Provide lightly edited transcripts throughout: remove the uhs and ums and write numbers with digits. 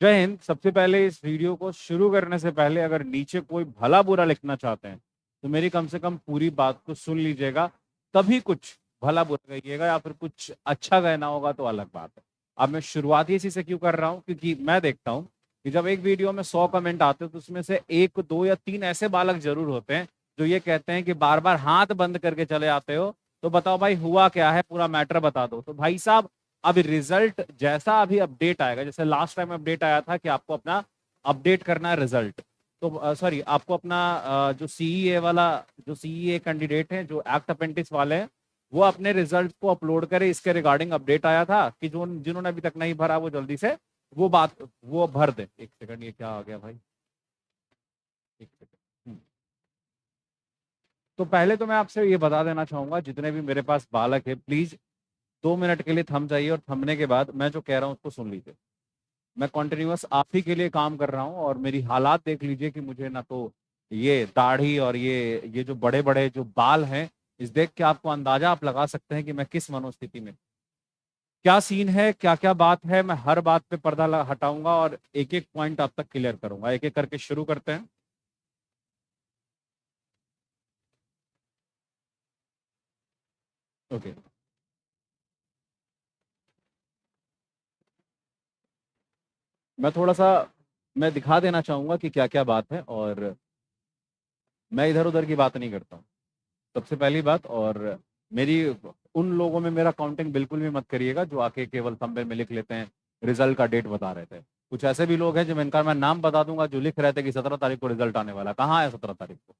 जय हिंद। सबसे पहले इस वीडियो को शुरू करने से पहले अगर नीचे कोई भला बुरा लिखना चाहते हैं तो मेरी कम से कम पूरी बात को सुन लीजिएगा, तभी कुछ भला बुरा कहिएगा, या फिर कुछ अच्छा कहना होगा तो अलग बात है। अब मैं शुरुआत ही इसी से क्यों कर रहा हूँ, क्योंकि मैं देखता हूँ कि जब एक वीडियो में 100 कमेंट आते हैं तो उसमें से एक दो या तीन ऐसे बालक जरूर होते हैं जो ये कहते हैं कि बार बार हाथ बंद करके चले आते हो, तो बताओ भाई हुआ क्या है, पूरा मैटर बता दो। तो भाई साहब, अभी रिजल्ट जैसा अभी अपडेट आएगा, जैसे लास्ट टाइम अपडेट आया था कि आपको अपना अपडेट करना है रिजल्ट, तो सॉरी आपको अपना जो सीईए वाला, जो सीईए कैंडिडेट हैं जो एक्ट अप्रेंटिस वाले हैं, वो अपने रिजल्ट को अपलोड करें। इसके रिगार्डिंग अपडेट आया था कि जो जिन्होंने अभी तक नहीं भरा वो जल्दी से वो बात वो भर दे। एक सेकंड, ये क्या आ गया भाई, एक सेकंड। तो पहले तो मैं आपसे ये बता देना चाहूंगा, जितने भी मेरे पास बालक है, प्लीज 2 मिनट के लिए थम जाइए और थमने के बाद मैं जो कह रहा हूँ उसको सुन लीजिए। मैं कॉन्टिन्यूअस आप ही के लिए काम कर रहा हूँ और मेरी हालात देख लीजिए कि मुझे ना तो ये दाढ़ी और ये जो बड़े बड़े जो बाल हैं, इस देख के आपको अंदाजा आप लगा सकते हैं कि मैं किस मनोस्थिति में, क्या सीन है, क्या क्या बात है। मैं हर बात पे पर्दा हटाऊंगा और एक एक पॉइंट आप तक क्लियर करूंगा। एक एक करके शुरू करते हैं। ओके। मैं थोड़ा सा मैं दिखा देना चाहूंगा कि क्या क्या बात है, और मैं इधर उधर की बात नहीं करता हूँ, सबसे पहली बात। और मेरी उन लोगों में मेरा काउंटिंग बिल्कुल भी मत करिएगा जो आके केवल थंबनेल में लिख लेते हैं रिजल्ट का डेट बता रहे थे। कुछ ऐसे भी लोग हैं जो इनका मैं नाम बता दूंगा, जो लिख रहे थे कि 17 तारीख को रिजल्ट आने वाला। कहाँ है 17 तारीख को?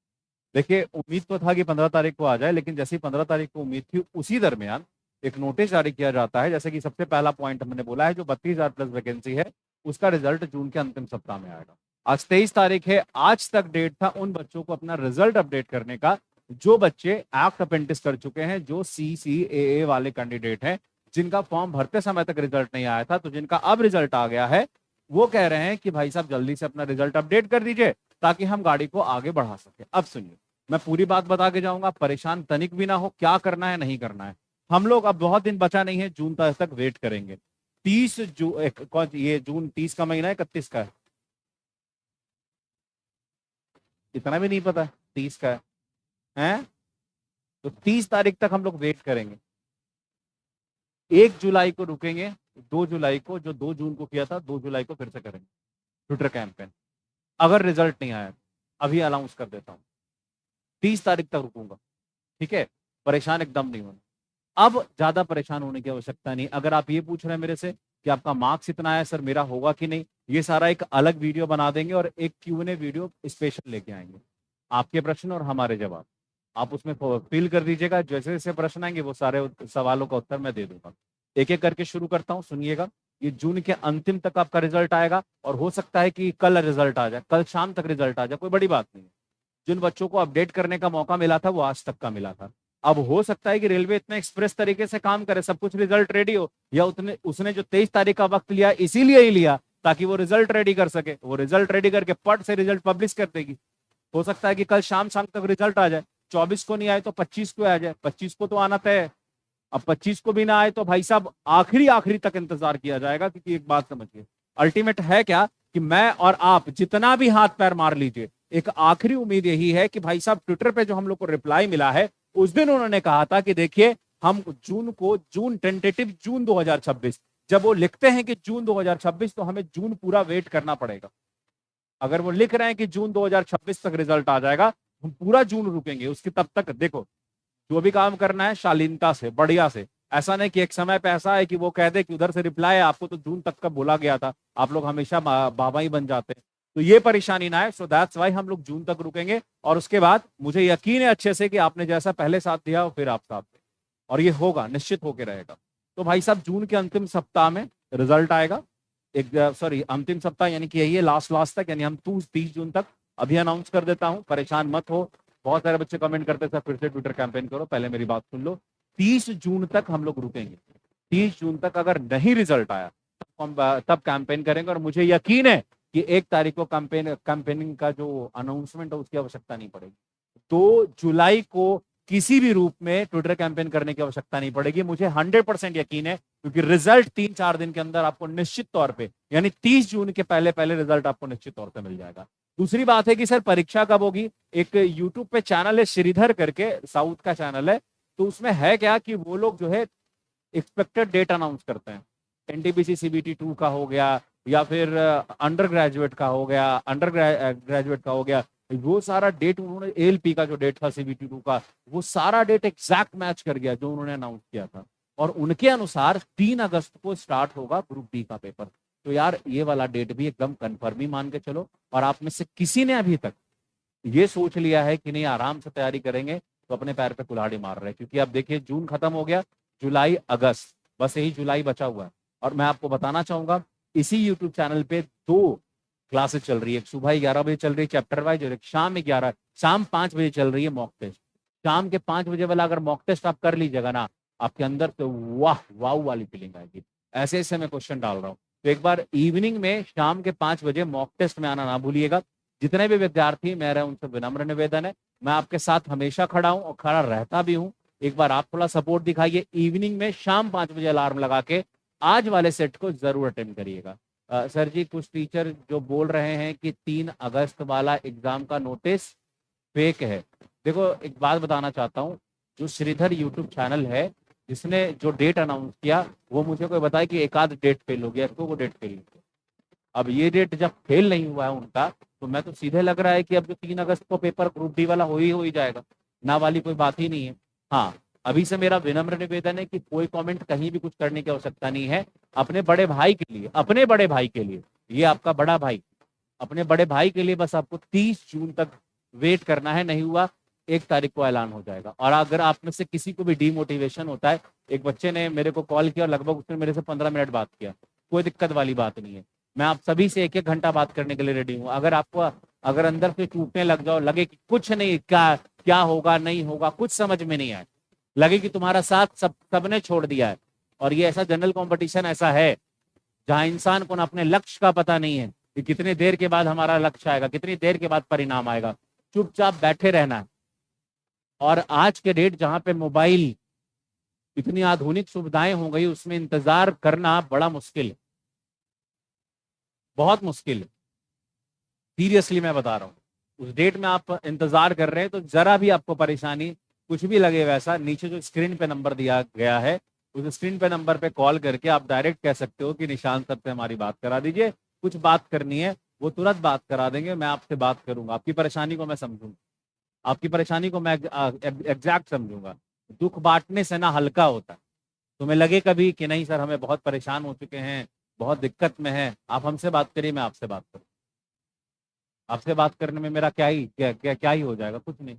देखिए, उम्मीद तो था कि 15 तारीख को आ जाए, लेकिन जैसे ही 15 तारीख को उम्मीद थी उसी दरमियान एक नोटिस जारी किया जाता है। जैसे कि सबसे पहला पॉइंट हमने बोला है, जो 32,000 प्लस वैकेंसी है उसका रिजल्ट जून के अंतिम सप्ताह में आएगा। आज 23 तारीख है, आज तक डेट था उन बच्चों को अपना रिजल्ट अपडेट करने का जो बच्चे एक्ट अप्रेंटिस कर चुके हैं, जो CCAA वाले कैंडिडेट हैं, जिनका फॉर्म भरते समय तक रिजल्ट नहीं आया था। तो जिनका अब रिजल्ट आ गया है वो कह रहे हैं कि भाई साहब जल्दी से अपना रिजल्ट अपडेट कर दीजिए ताकि हम गाड़ी को आगे बढ़ा सके। अब सुनिए, मैं पूरी बात बता के जाऊंगा, परेशान तनिक भी ना हो। क्या करना है नहीं करना है, हम लोग अब बहुत दिन बचा नहीं है, जून तक वेट करेंगे। 30 जून, ये जून 30 का महीना है, 31 का है, इतना भी नहीं पता, 30 का है। तो 30 तारीख तक हम लोग वेट करेंगे। 1 जुलाई को रुकेंगे, 2 जुलाई को, जो 2 जून को किया था, 2 जुलाई को फिर से करेंगे ट्विटर कैंपेन। अगर रिजल्ट नहीं आया अभी अनाउंस कर देता हूँ, 30 तारीख तक रुकूंगा। ठीक है, परेशान एकदम नहीं होना। अब ज्यादा परेशान होने की आवश्यकता नहीं। अगर आप ये पूछ रहे हैं मेरे से कि आपका मार्क्स इतना है सर, मेरा होगा कि नहीं, ये सारा एक अलग वीडियो बना देंगे और एक Q&A वीडियो स्पेशल लेके आएंगे। आपके प्रश्न और हमारे जवाब आप उसमें फिल कर दीजिएगा। जैसे जैसे प्रश्न आएंगे वो सारे सवालों का उत्तर मैं दे दूंगा। एक एक करके शुरू करता हूँ, सुनिएगा। ये जून के अंतिम तक आपका रिजल्ट आएगा और हो सकता है कि कल रिजल्ट आ जाए, कल शाम तक रिजल्ट आ जाए, कोई बड़ी बात नहीं है। जिन बच्चों को अपडेट करने का मौका मिला था वो आज तक का मिला था। अब हो सकता है कि रेलवे इतना एक्सप्रेस तरीके से काम करे, सब कुछ रिजल्ट रेडी हो, या उतने उसने जो 23 तारीख का वक्त लिया इसीलिए ही लिया ताकि वो रिजल्ट रेडी कर सके। वो रिजल्ट रेडी करके पट से रिजल्ट पब्लिश कर देगी। हो सकता है कि कल शाम शाम तक रिजल्ट आ जाए, 24 को नहीं आए तो 25 को आ जाए, 25 को तो आना तय है। अब 25 को भी ना आए तो भाई साहब आखिरी आखिरी तक इंतजार किया जाएगा, क्योंकि एक बात समझिए, अल्टीमेट है क्या कि मैं और आप जितना भी हाथ पैर मार लीजिए, एक आखिरी उम्मीद यही है कि भाई साहब ट्विटर पे जो हम लोग को रिप्लाई मिला है, उस दिन उन्होंने कहा था कि देखिए हम जून टेंटेटिव जून 2026, जब वो लिखते हैं कि जून 2026 तो हमें जून पूरा वेट करना पड़ेगा। अगर वो लिख रहे हैं कि जून 2026 तक रिजल्ट आ जाएगा, हम पूरा जून रुकेंगे उसके तब तक। देखो, जो भी काम करना है शालीनता से, बढ़िया से। ऐसा नहीं कि एक समय पे ऐसा है कि वो कह दे कि उधर से रिप्लाई है, आपको तो जून तक का बोला गया था, आप लोग हमेशा बाबा ही बन जाते हैं। तो ये परेशानी ना है। सो दैट्स वाई हम लोग जून तक रुकेंगे, और उसके बाद मुझे यकीन है अच्छे से कि आपने जैसा पहले साथ दिया फिर आप साथ दें, और ये होगा, निश्चित होके रहेगा। तो भाई साहब जून के अंतिम सप्ताह में रिजल्ट आएगा। एक सॉरी, अंतिम सप्ताह यानी कि यही है, लास्ट लास्ट तक, यानी हम 30 जून तक अभी अनाउंस कर देता हूं, परेशान मत हो। बहुत सारे बच्चे कमेंट करते थे फिर से ट्विटर कैंपेन करो, पहले मेरी बात सुन लो। 30 जून तक हम लोग रुकेंगे। 30 जून तक अगर नहीं रिजल्ट आया तब हम तब कैंपेन करेंगे, और मुझे यकीन है कि 1 तारीख को कैंपेनिंग का जो अनाउंसमेंट है उसकी आवश्यकता नहीं पड़ेगी। 2 जुलाई को किसी भी रूप में ट्विटर कैंपेन करने की आवश्यकता नहीं पड़ेगी। मुझे 100% यकीन है, क्योंकि रिजल्ट 3-4 दिन के अंदर आपको निश्चित तौर पे, यानी 30 जून के पहले पहले रिजल्ट आपको निश्चित तौर पे मिल जाएगा। दूसरी बात है कि सर परीक्षा कब होगी? एक यूट्यूब पे चैनल है श्रीधर करके, साउथ का चैनल है, तो उसमें है क्या कि वो लोग जो है एक्सपेक्टेड डेट अनाउंस करते हैं। एनटीपीसी सीबीटी 2 का हो गया, या फिर अंडर ग्रेजुएट का हो गया, अंडर ग्रेजुएट का हो गया, वो सारा डेट उन्होंने, एएलपी का जो डेट था सीबीटी 2 का, वो सारा डेट एग्जैक्ट मैच कर गया जो उन्होंने अनाउंस किया था। और उनके अनुसार 3 अगस्त को स्टार्ट होगा ग्रुप डी का पेपर। तो यार ये वाला डेट भी एकदम कन्फर्म ही मान के चलो। और आप में से किसी ने अभी तक ये सोच लिया है कि नहीं आराम से तैयारी करेंगे, तो अपने पैर पे कुल्हाड़ी मार रहे हैं। क्योंकि अब देखिए जून खत्म हो गया, जुलाई अगस्त, बस यही जुलाई बचा हुआ है। और मैं आपको बताना चाहूंगा, इसी यूट्यूब चैनल पे 2 क्लासेस चल रही है। एक सुबह 11 बजे चल रही है चैप्टर वाइज, और एक शाम 5 बजे चल रही है मॉक टेस्ट। शाम के 5 बजे वाला अगर मॉक टेस्ट आप कर लीजिएगा ना, आपके अंदर तो वाह वाह वाली फीलिंग आएगी। ऐसे ऐसे मैं क्वेश्चन डाल रहा हूँ। तो एक बार इवनिंग में शाम के 5 बजे मॉक टेस्ट में आना ना भूलिएगा। जितने भी विद्यार्थी मेरा उनसे विनम्र निवेदन है, मैं आपके साथ हमेशा खड़ा हूं और खड़ा रहता भी हूं। एक बार आप थोड़ा सपोर्ट दिखाइए। इवनिंग में शाम 5 बजे अलार्म लगा के आज वाले सेट को जरूर अटेंड करिएगा। सर जी, कुछ टीचर जो बोल रहे हैं कि 3 अगस्त वाला एग्जाम का नोटिस फेक है। देखो एक बात बताना चाहता हूँ, जो श्रीधर यूट्यूब चैनल है जिसने जो डेट अनाउंस किया, वो मुझे कोई बताए कि एक आध डेट फेल हो गया, तो वो डेट फेल हो गया। अब ये डेट जब फेल नहीं हुआ है उनका, तो मैं तो सीधे लग रहा है कि अब जो 3 अगस्त को पेपर ग्रुप डी वाला हो ही जाएगा, ना वाली कोई बात ही नहीं है। हाँ, अभी से मेरा विनम्र निवेदन है कि कोई कमेंट कहीं भी कुछ करने की आवश्यकता नहीं है। अपने बड़े भाई के लिए, अपने बड़े भाई के लिए, ये आपका बड़ा भाई, अपने बड़े भाई के लिए बस आपको 30 जून तक वेट करना है। नहीं हुआ 1 तारीख को ऐलान हो जाएगा। और अगर आप में से किसी को भी डीमोटिवेशन होता है, एक बच्चे ने मेरे को कॉल किया, लगभग उसने मेरे से 15 मिनट बात किया, कोई दिक्कत वाली बात नहीं है। मैं आप सभी से 1-1 घंटा बात करने के लिए रेडी हूँ। अगर आपको, अगर अंदर से टूटने लग जाओ, लगे कि कुछ नहीं, क्या क्या होगा नहीं होगा कुछ समझ में नहीं आए, लगे कि तुम्हारा साथ सबने छोड़ दिया है, और ये ऐसा जनरल कंपटीशन ऐसा है जहां इंसान को ना अपने लक्ष्य का पता नहीं है कि कितनी देर के बाद हमारा लक्ष्य आएगा, कितनी देर के बाद परिणाम आएगा। चुपचाप बैठे रहना है। और आज के डेट जहां पे मोबाइल इतनी आधुनिक सुविधाएं हो गई, उसमें इंतजार करना बड़ा मुश्किल है, बहुत मुश्किल है। सीरियसली मैं बता रहा हूँ, उस डेट में आप इंतजार कर रहे हैं, तो जरा भी आपको परेशानी कुछ भी लगे वैसा, नीचे जो स्क्रीन पे नंबर दिया गया है, उस स्क्रीन पे नंबर पे कॉल करके आप डायरेक्ट कह सकते हो कि निशांत सर से हमारी बात करा दीजिए, कुछ बात करनी है। वो तुरंत बात करा देंगे, मैं आपसे बात करूंगा, आपकी परेशानी को मैं समझूंगा, आपकी परेशानी को मैं एग्जैक्ट समझूंगा। दुख बांटने से ना हल्का होता है। तुम्हें लगे कभी कि नहीं सर हमें बहुत परेशान हो चुके हैं, बहुत दिक्कत में है, आप हमसे बात करिए, मैं आपसे बात करूँ। आपसे बात करने में मेरा क्या ही हो जाएगा? कुछ नहीं।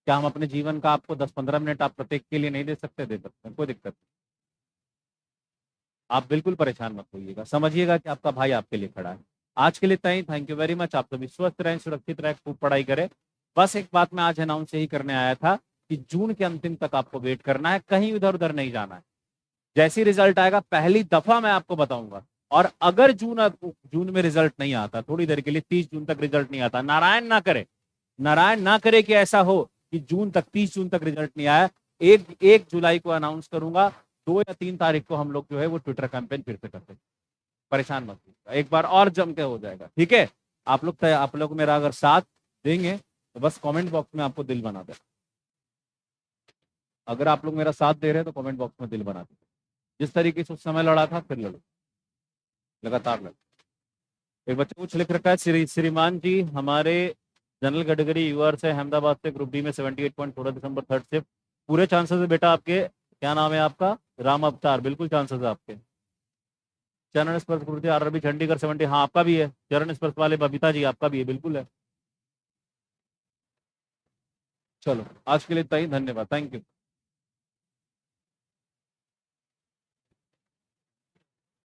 क्या हम अपने जीवन का आपको 10-15 मिनट आप प्रत्येक के लिए नहीं दे सकते? दे सकते हैं, कोई दिक्कत नहीं। आप बिल्कुल परेशान मत होइएगा, समझिएगा कि आपका भाई आपके लिए खड़ा है। आज के लिए इतना ही। Thank you very much. आप सभी स्वस्थ रहें, सुरक्षित रहें, खूब पढ़ाई करें। बस एक बात मैं आज अनाउंस यही करने आया था कि जून के अंतिम तक आपको वेट करना है, कहीं इधर उधर नहीं जाना है। जैसी रिजल्ट आएगा पहली दफा मैं आपको बताऊंगा। और अगर जून में रिजल्ट नहीं आता, थोड़ी देर के लिए 30 जून तक रिजल्ट नहीं आता, नारायण ना करे, नारायण ना करे कि ऐसा हो कि जून तक, 30 जून तक रिजल्ट नहीं आया, 1 जुलाई को अनाउंस करूंगा, 2 या 3 तारीख को हम लोग जो है वो ट्विटर कैंपेन फिर से करते हैं। परेशान मत होइएगा, एक बार और जम के हो जाएगा, ठीक है? आप लोग मेरा अगर साथ देंगे तो बस कमेंट बॉक्स में आपको दिल बना दे। अगर आप लोग मेरा साथ दे रहे हैं तो कमेंट बॉक्स में दिल बना दे। जिस तरीके से उस समय लड़ा था फिर लड़ो, लगातार लड़ो। एक बच्चे कुछ लिख रखा है, श्रीमान जी हमारे जनरल कैटेगरी यूआर से अहमदाबाद से ग्रुप डी में 78.16 दिसंबर 3rd शिफ्ट, पूरे चांसेस है बेटा आपके। क्या नाम है आपका? राम अवतार, बिल्कुल चांसेस है आपके। चरण स्पर्श गुरुजी आरआरबी चंडीगढ़ 70, हाँ आपका भी है। चरण स्पर्श वाले बबीता जी आपका भी है, बिल्कुल है। चलो आज के लिए इतना ही, धन्यवाद, थैंक यू।